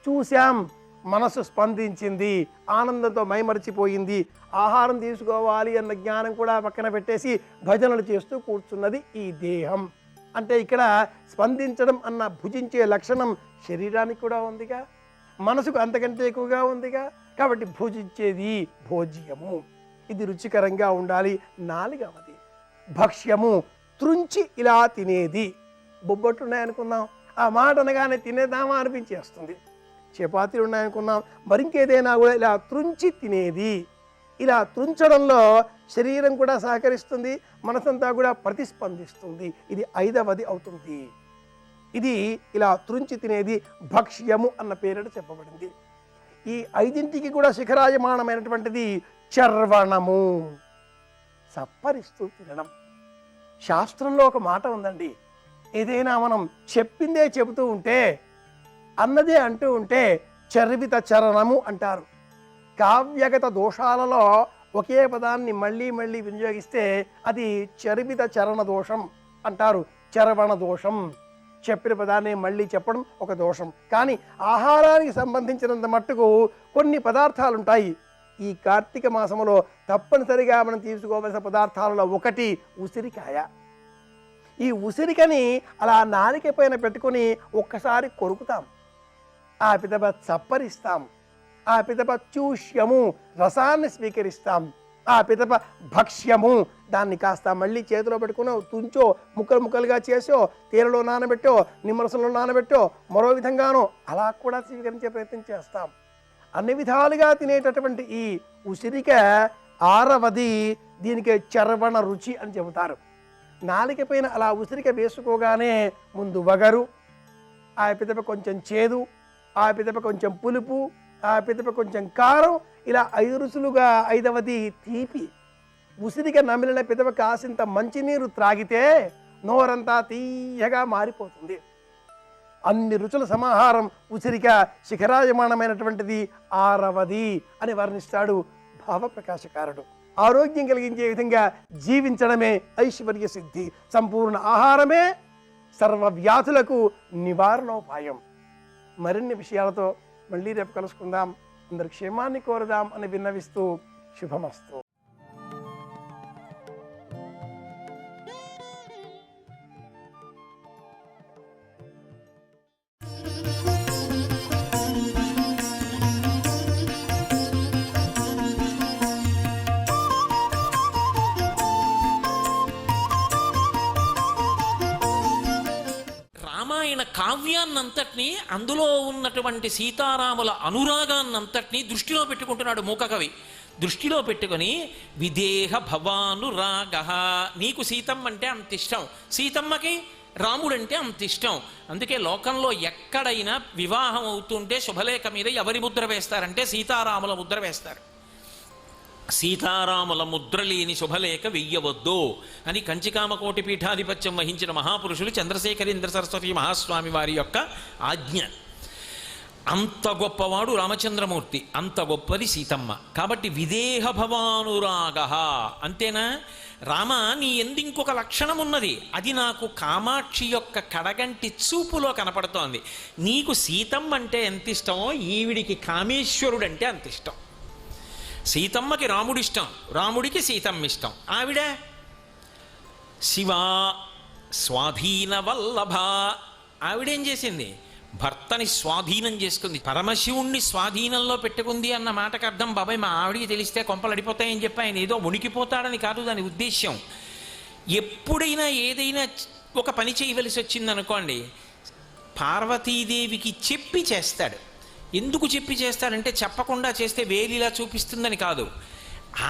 చూశాం, మనసు స్పందించింది, ఆనందంతో మైమరిచిపోయింది. ఆహారం తీసుకోవాలి అన్న జ్ఞానం కూడా పక్కన పెట్టేసి భజనలు చేస్తూ కూర్చున్నది ఈ దేహం. అంటే ఇక్కడ స్పందించడం అన్న భుజించే లక్షణం శరీరానికి కూడా ఉందిగా, మనసుకు అంతకంటే ఎక్కువగా ఉందిగా. కాబట్టి భుజించేది భోజ్యము, ఇది రుచికరంగా ఉండాలి. 4వది భక్ష్యము, త్రుంచి ఇలా తినేది. బొబ్బట్లు ఉన్నాయనుకుందాం, ఆ మాట అనగానే తినేద్దామా అనిపించేస్తుంది. చపాతీలు ఉన్నాయనుకున్నాం, మరింకేదైనా కూడా ఇలా త్రుంచి తినేది. ఇలా త్రుంచడంలో శరీరం కూడా సహకరిస్తుంది, మనసంతా కూడా ప్రతిస్పందిస్తుంది. ఇది 5వది అవుతుంది. ఇది ఇలా త్రుంచి తినేది భక్ష్యము అన్న పేరిట చెప్పబడింది. ఈ 5ంటికి కూడా శిఖరాయమానమైనటువంటిది చర్వణము, సప్పరిస్తూ తినడం. శాస్త్రంలో ఒక మాట ఉందండి, ఏదైనా మనం చెప్పిందే చెబుతూ ఉంటే, అన్నదే అంటూ ఉంటే చర్విత చరణము అంటారు. కావ్యగత దోషాలలో ఒకే పదాన్ని మళ్ళీ మళ్ళీ వినియోగిస్తే అది చర్విత చరణ దోషం అంటారు. చరవణ దోషం, చెప్పిన పదాన్ని మళ్ళీ చెప్పడం ఒక దోషం. కానీ ఆహారానికి సంబంధించినంత మట్టుకు కొన్ని పదార్థాలు ఉంటాయి. ఈ కార్తీక మాసంలో తప్పనిసరిగా మనం తీసుకోవలసిన పదార్థాలలో ఒకటి ఉసిరికాయ. ఈ ఉసిరికని అలా నాలిక పైన పెట్టుకొని ఒక్కసారి కొరుకుతాం, ఆ పిదప చప్పరిస్తాం, ఆ పిదప చూష్యము రసాన్ని స్వీకరిస్తాం, ఆ పిదప భక్ష్యము దాన్ని కాస్త మళ్ళీ చేతిలో పెట్టుకునో తుంచో ముక్కలు ముక్కలుగా చేసో తేనెలో నానబెట్టో నిమ్మరసంలో నానబెట్టో మరో విధంగానో అలా కూడా స్వీకరించే ప్రయత్నం చేస్తాం. అన్ని విధాలుగా తినేటటువంటి ఈ ఉసిరిక 6వది, దీనికి చర్వణ రుచి అని చెబుతారు. నాలిక పైన అలా ఉసిరిక వేసుకోగానే ముందు వగరు, ఆ పిదప కొంచెం చేదు, ఆ పిదప కొంచెం పులుపు, ఆ పిదప కొంచెం కారం, ఇలా 5 రుచులుగా 5వది తీపి. ఉసిరిగా నమిలిన పెదవ కాసింత మంచినీరు త్రాగితే నోరంతా తీయగా మారిపోతుంది. అన్ని రుచుల సమాహారం ఉసిరిక శిఖరాయమానమైనటువంటిది 6వది అని వర్ణిస్తాడు భావప్రకాశకారుడు. ఆరోగ్యం కలిగించే విధంగా జీవించడమే ఐశ్వర్య సిద్ధి. సంపూర్ణ ఆహారమే సర్వ వ్యాధులకు నివారణోపాయం. మరిన్ని విషయాలతో మళ్ళీ రేపు కలుసుకుందాం. అందరి క్షేమాన్ని కోరదాం అని విన్నవిస్తూ శుభమస్తు. రామాయణ కావ్యాన్నంతటినీ, అందులో ఉన్నటువంటి సీతారాముల అనురాగాన్నంతటినీ దృష్టిలో పెట్టుకుంటున్నాడు మూకకవి. దృష్టిలో పెట్టుకొని విదేహ భవానురాగ, నీకు సీతమ్మ అంటే అంత ఇష్టం, సీతమ్మకి రాముడంటే అంత ఇష్టం. అందుకే లోకంలో ఎక్కడైనా వివాహం అవుతుంటే శుభలేఖ మీద ఎవరి ముద్ర వేస్తారంటే సీతారాముల ముద్ర వేస్తారు. సీతారాముల ముద్ర లేని శుభలేఖ వెయ్యవద్దు అని కంచికామకోటి పీఠాధిపత్యం వహించిన మహాపురుషులు చంద్రశేఖరేంద్ర సరస్వతి మహాస్వామి వారి యొక్క ఆజ్ఞ. అంత గొప్పవాడు రామచంద్రమూర్తి, అంత గొప్పది సీతమ్మ. కాబట్టి విదేహ భవానురాగ అంతేనా? రామ, నీ ఎందు ఇంకొక లక్షణం ఉన్నది, అది నాకు కామాక్షి యొక్క కడగంటి చూపులో కనపడుతోంది. నీకు సీతమ్మ అంటే ఎంత ఇష్టమో ఈవిడికి కామేశ్వరుడంటే అంత ఇష్టం. సీతమ్మకి రాముడిష్టం, రాముడికి సీతమ్మ ఇష్టం. ఆవిడ శివ స్వాధీన వల్లభ, ఆవిడేం చేసింది? భర్తని స్వాధీనం చేసుకుంది, పరమశివుణ్ణి స్వాధీనంలో పెట్టుకుంది అన్న మాటకు అర్థం బాబాయ్ మా ఆవిడికి తెలిస్తే కొంపలు అడిపోతాయని చెప్పి ఆయన ఏదో మునిగిపోతాడని కాదు దాని ఉద్దేశ్యం. ఎప్పుడైనా ఏదైనా ఒక పని చేయవలసి వచ్చిందనుకోండి, పార్వతీదేవికి చెప్పి చేస్తాడు. ఎందుకు చెప్పి చేస్తాడంటే చెప్పకుండా చేస్తే వేలిలా చూపిస్తుందని కాదు,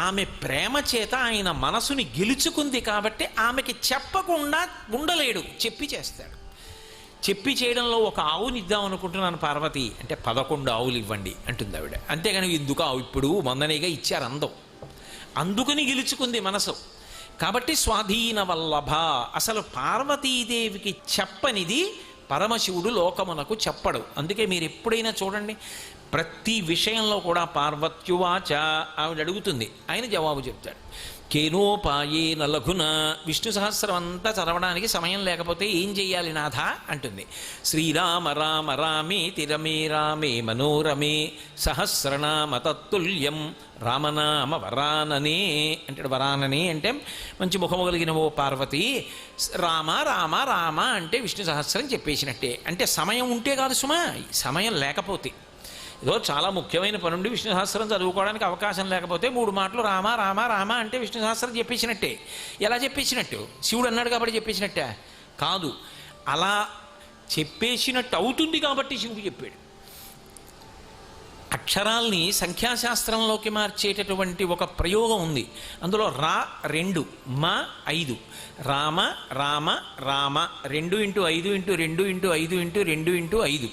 ఆమె ప్రేమ చేత ఆయన మనసుని గెలుచుకుంది కాబట్టి ఆమెకి చెప్పకుండా ఉండలేడు, చెప్పి చేస్తాడు. చెప్పి చేయడంలో ఒక ఆవుని ఇద్దాం అనుకుంటున్నాను పార్వతి అంటే 11 ఆవులు ఇవ్వండి అంటుంది ఆవిడ. అంతేగాని ఎందుకు ఆవు ఇప్పుడు మొన్ననేగా ఇచ్చారు అందం, అందుకని గెలుచుకుంది మనసు. కాబట్టి స్వాధీన వల్లభ. అసలు పార్వతీదేవికి చెప్పనిది పరమశివుడు లోకమునకు చెప్పడు. అందుకే మీరు ఎప్పుడైనా చూడండి, ప్రతి విషయంలో కూడా పార్వత్యువాచ ఆవిడ అడుగుతుంది, ఆయన జవాబు చెప్తాడు. కేనోపాయేన లఘున, విష్ణు సహస్రం అంతా చదవడానికి సమయం లేకపోతే ఏం చెయ్యాలి నాథ అంటుంది. శ్రీరామ రామ రామేతి రమే రామే మనోరమే సహస్రనామ తత్తుల్యం రామనామ వరాననే అంటాడు. వరాననే అంటే మంచి ముఖము కలిగిన ఓ పార్వతి, రామ రామ రామ అంటే విష్ణు సహస్రం చెప్పేసినట్టే. అంటే సమయం ఉంటే కాదు సుమా, సమయం లేకపోతే, ఏదో చాలా ముఖ్యమైన పనుండి విష్ణు సహస్రం చదువుకోవడానికి అవకాశం లేకపోతే 3 మాటలు రామ రామ రామ అంటే విష్ణు సహస్రం చెప్పేసినట్టే. ఎలా చెప్పేసినట్టు? శివుడు అన్నాడు కాబట్టి చెప్పేసినట్టే కాదు, అలా చెప్పేసినట్టు అవుతుంది కాబట్టి శివుడు చెప్పాడు. అక్షరాల్ని సంఖ్యాశాస్త్రంలోకి మార్చేటటువంటి ఒక ప్రయోగం ఉంది. అందులో రా 2, మా 5, రామ రామ రామ 2 × 5 × 2 × 5 × 2 × 5,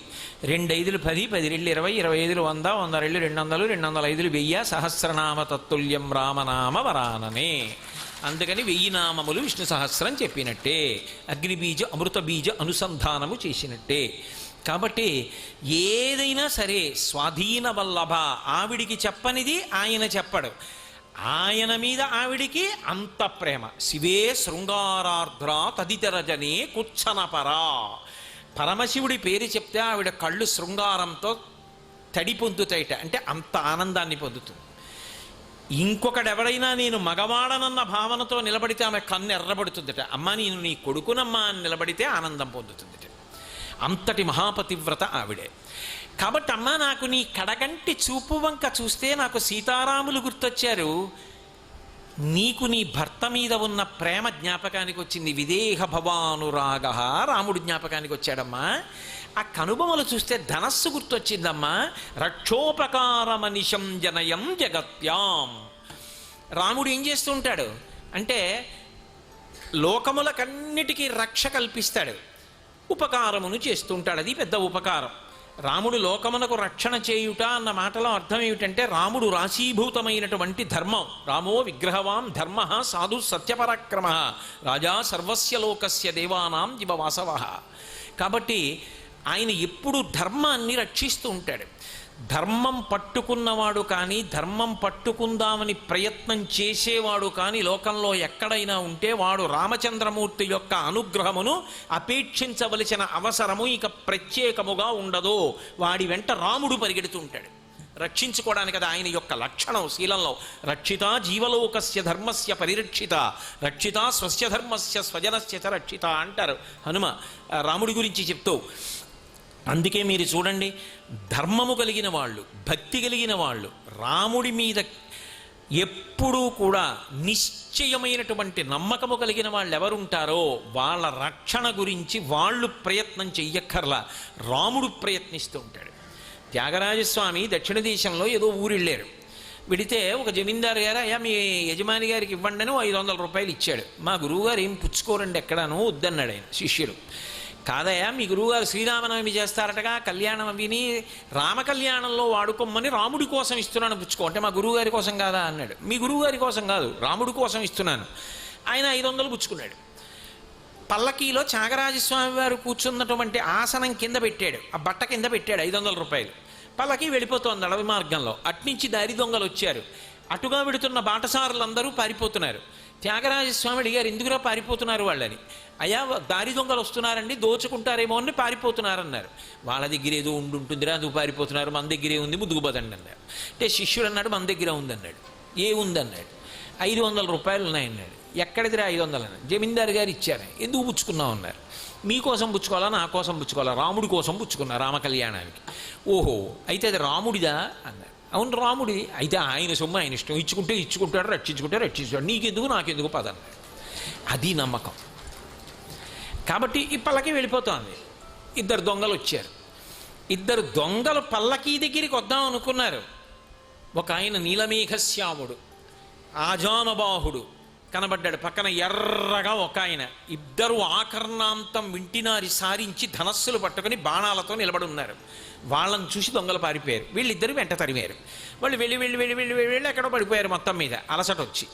2 5 10, 10 2 20, 25 100, 100 2 200, 205 1000 సహస్రనామ తత్తుల్యం రామనామ వరాననే. అందుకని 1000 నామములు విష్ణు సహస్రం చెప్పినట్టే, అగ్నిబీజ అమృత బీజ అనుసంధానము చేసినట్టే. కాబట్టి ఏదైనా సరే స్వాధీన వల్లభ, ఆవిడికి చెప్పనిది ఆయన చెప్పడు. ఆయన మీద ఆవిడికి అంత ప్రేమ. శివే శృంగారార్ధ్ర తదితరజనే కుచ్చనపరా. పరమశివుడి పేరు చెప్తే ఆవిడ కళ్ళు శృంగారంతో తడి పొందుతాయిట, అంటే అంత ఆనందాన్ని పొందుతుంది. ఇంకొకడెవడైనా నేను మగవాడనన్న భావనతో నిలబడితే ఆమె కన్ను ఎర్రబడుతుందట. అమ్మ నేను నీ కొడుకునమ్మా అని నిలబడితే ఆనందం పొందుతుందట. అంతటి మహాపతివ్రత ఆవిడే. కాబట్టి అమ్మ నాకు నీ కడగంటి చూపు వంక చూస్తే నాకు సీతారాములు గుర్తొచ్చారు, నీకు నీ భర్త మీద ఉన్న ప్రేమ జ్ఞాపకానికి వచ్చింది. విదేహ భవానురాగ, రాముడు జ్ఞాపకానికి వచ్చాడమ్మా. ఆ కనుబొమలు చూస్తే ధనస్సు గుర్తొచ్చిందమ్మా. రక్షోపకారమనిశం జనయం జగత్యాం. రాముడు ఏం చేస్తూ ఉంటాడు అంటే లోకములకన్నిటికీ రక్ష కల్పిస్తాడు, ఉపకారమును చేస్తుంటాడు. అది పెద్ద ఉపకారం. రాముడు లోకమునకు రక్షణ చేయుట అన్న మాటలో అర్థం ఏమిటంటే రాముడు రాశీభూతమైనటువంటి ధర్మం. రామో విగ్రహవాం ధర్మ సాధు సత్యపరాక్రమ రాజా సర్వస్య లోకస్య దేవానాం ఇవ వాసవ. కాబట్టి ఆయన ఎప్పుడు ధర్మాన్ని రక్షిస్తూ ఉంటాడు. ధర్మం పట్టుకున్నవాడు కానీ ధర్మం పట్టుకుందామని ప్రయత్నం చేసేవాడు కానీ లోకంలో ఎక్కడైనా ఉంటే వాడు రామచంద్రమూర్తి యొక్క అనుగ్రహమును అపేక్షించవలసిన అవసరము ఇక ప్రత్యేకముగా ఉండదు. వాడి వెంట రాముడు పరిగెడుతుంటాడు. రక్షించుకోవడానికి అది ఆయన యొక్క లక్షణం. శీలంలో రక్షిత జీవలోకస్య ధర్మస్య పరిరక్షిత రక్షిత స్వస్య ధర్మస్య స్వజనస్య చ రక్షిత అంటారు హనుమ రాముడి గురించి చెప్తూ. అందుకే మీరు చూడండి, ధర్మము కలిగిన వాళ్ళు, భక్తి కలిగిన వాళ్ళు రాముడి మీద ఎప్పుడూ కూడా నిశ్చయమైనటువంటి నమ్మకము కలిగిన వాళ్ళు ఎవరుంటారో వాళ్ళ రక్షణ గురించి వాళ్ళు ప్రయత్నం చెయ్యక్కర్లా, రాముడు ప్రయత్నిస్తూ ఉంటాడు. త్యాగరాజస్వామి దక్షిణ దేశంలో ఏదో ఊరిళ్ళారు. విడితే ఒక జమీందారు గారు, అయ్యా మీ యజమాని గారికి ఇవ్వండి అని 500 రూపాయలు ఇచ్చాడు. మా గురువుగారు ఏం పుచ్చుకోరండి ఎక్కడాను వద్దన్నాడు ఆయన శిష్యుడు. కాదయ్యా మీ గురువుగారు శ్రీరామనవమి చేస్తారటగా, కళ్యాణం విని రామకళ్యాణంలో వాడుకోమని రాముడి కోసం ఇస్తున్నాను పుచ్చుకో అంటే మా గురువుగారి కోసం కాదా అన్నాడు. మీ గురువుగారి కోసం కాదు, రాముడి కోసం ఇస్తున్నాను. ఆయన 500 పుచ్చుకున్నాడు. పల్లకీలో త్యాగరాజస్వామి వారు కూర్చున్నటువంటి ఆసనం కింద పెట్టాడు, ఆ బట్ట కింద పెట్టాడు 500 రూపాయలు. పల్లకీ వెళ్ళిపోతోంది అడవి మార్గంలో. అట్నుంచి దారి దొంగలు వచ్చారు. అటుగా వెడుతున్న బాటసారులందరూ పారిపోతున్నారు. త్యాగరాజస్వామి అడిగారు, ఎందుకురా పారిపోతున్నారు వాళ్ళని. అయ్యా దారి దొంగలు వస్తున్నారండి, దోచుకుంటారేమో అని పారిపోతున్నారన్నారు. వాళ్ళ దగ్గర ఏదో ఉంటుందిరా అందుకు పారిపోతున్నారు, మన దగ్గరే ఉంది ముద్దుకు పదండి అన్నారు. అంటే శిష్యుడు అన్నాడు మన దగ్గర ఉందన్నాడు. ఏ ఉందన్నాడు. 500 రూపాయలు ఉన్నాయన్నాడు. ఎక్కడిదిరా 500 అన్నాడు. జమీందారు గారు ఇచ్చారు. ఎందుకు పుచ్చుకున్నావు అన్నారు. మీకోసం పుచ్చుకోవాలా నా కోసం పుచ్చుకోవాలా, రాముడి కోసం పుచ్చుకున్నా రామకళ్యాణానికి. ఓహో అయితే అది రాముడిదా అన్నారు. అవును రాముడి. అయితే ఆయన సొమ్ము ఆయన ఇష్టం, ఇచ్చుకుంటే ఇచ్చుకుంటాడు, రక్షించుకుంటే రక్షించాడు, నీకెందుకు నాకెందుకు పదన్నాడు. అది నమ్మకం. కాబట్టి ఈ పల్లకి వెళ్ళిపోతోంది. 2 దొంగలు వచ్చారు. 2 దొంగలు పల్లకీ దగ్గరికి వద్దాం అనుకున్నారు. ఒక ఆయన నీలమేఘశ్యాముడు ఆజానబాహుడు కనబడ్డాడు. పక్కన ఎర్రగా ఒక ఆయన. 2 ఆకర్ణాంతం వింటినారి సారించి ధనస్సులు పట్టుకుని బాణాలతో నిలబడి ఉన్నారు. వాళ్ళని చూసి దొంగలు పారిపోయారు. వీళ్ళిద్దరు వెంట తరిమారు. వాళ్ళు వెళ్ళి వెళ్ళి వెళ్ళి వెళ్ళి వెళ్ళి ఎక్కడో పడిపోయారు. మొత్తం మీద అలసట వచ్చి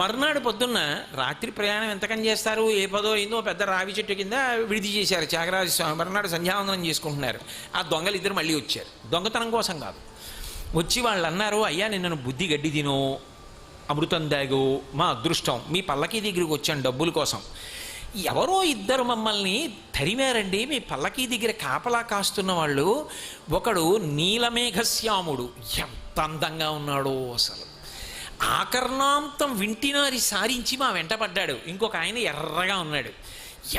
మర్నాడు పొద్దున్న రాత్రి ప్రయాణం ఎంతకని చేస్తారు, ఏ పదో అయిందో పెద్ద రావి చెట్టు కింద విడిది చేశారు త్యాగరాజస్వామి. మర్నాడు సంధ్యావందనం చేసుకుంటున్నారు. ఆ దొంగలు 2 మళ్ళీ వచ్చారు. దొంగతనం కోసం కాదు. వచ్చి వాళ్ళు అన్నారు, అయ్యా నిన్ను బుద్ధి గడ్డి తినో అమృతం దాగో మా అదృష్టం, మీ పల్లకీ దగ్గరికి వచ్చాను డబ్బుల కోసం. ఎవరో 2 మమ్మల్ని తరిమారండి. మీ పల్లకీ దగ్గర కాపలా కాస్తున్న వాళ్ళు. ఒకడు నీలమేఘశ్యాముడు, ఎంత అందంగా ఉన్నాడో అసలు, ఆకర్ణాంతం వింటినారి సారించి మా వెంట పడ్డాడు. ఇంకొక ఆయన ఎర్రగా ఉన్నాడు,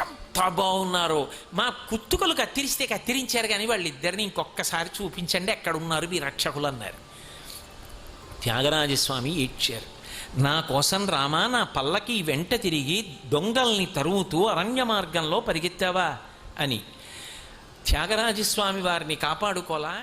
ఎంత బాగున్నారో. మా కుత్తుకలు కత్తిరిస్తే కత్తిరించారు కానీ వాళ్ళిద్దరిని ఇంకొకసారి చూపించండి ఎక్కడున్నారు మీ రక్షకులు అన్నారు. త్యాగరాజస్వామి ఏడ్చారు. నా కోసం రామా నా పల్లకి వెంట తిరిగి దొంగల్ని తరుముతూ అరణ్య మార్గంలో పరిగెత్తావా అని. త్యాగరాజస్వామి వారిని కాపాడుకోలా.